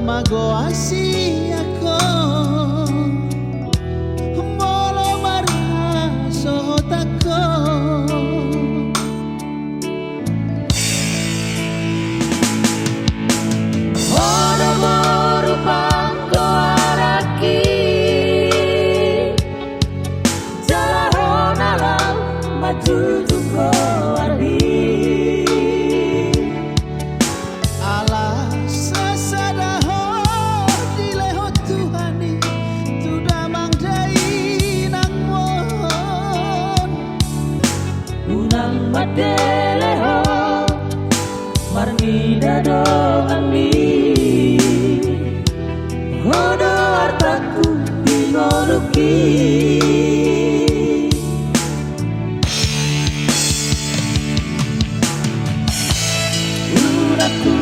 Mago asih ako molo marha sotako ora baru pangko araki jalan alam maju tunggu arhi Madeleho marnida dongani hodo artaku bingoluki uraku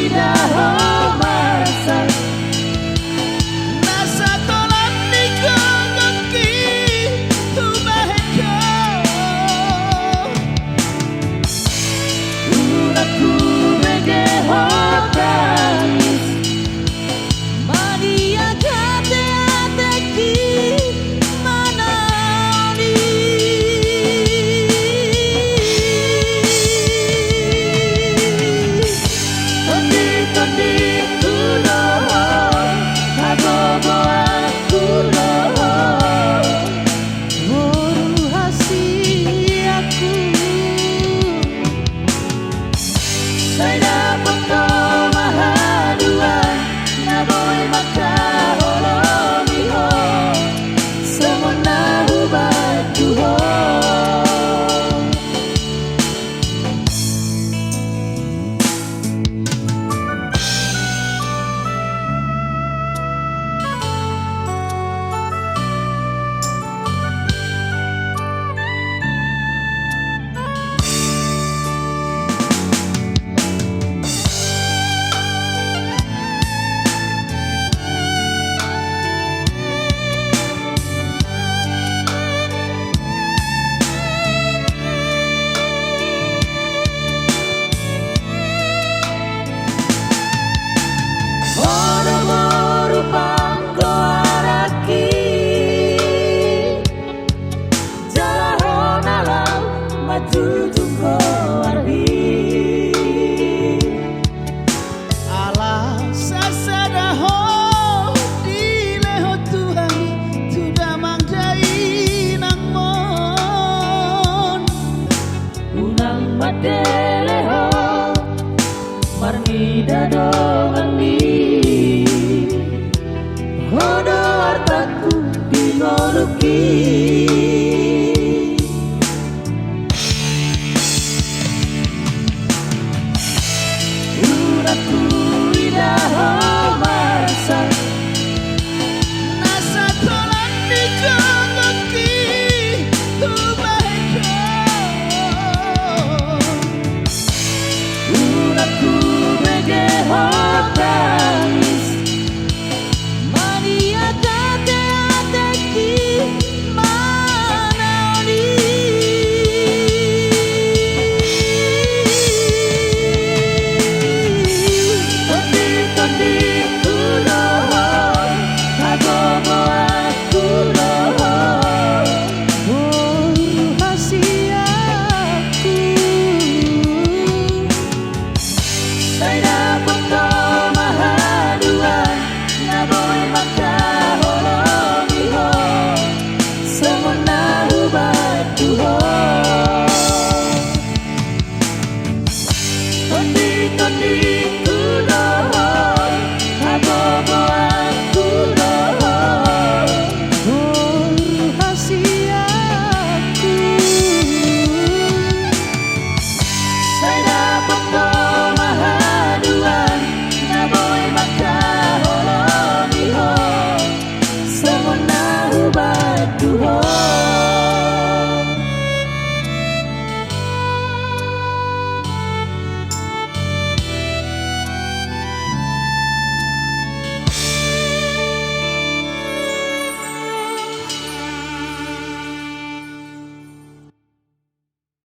idaho marasai nasa tolan digongoki tumaheko aku bege hotanis mania kate ateki manani tondi kulo agogo akulo boru hasi aku saya foto mahaduan naboy makaholomiho semona hubatuho Madeleho marnida dongani hodo artaku bingoluki uraku idaho marasai nasa tolan digongoki tumaheko aku bege hotanis mania kate ateki manani tondi kulo agogo akulo boru hasi aku saya foto mahaduan naboy makaholomiho semona hubatuho tondi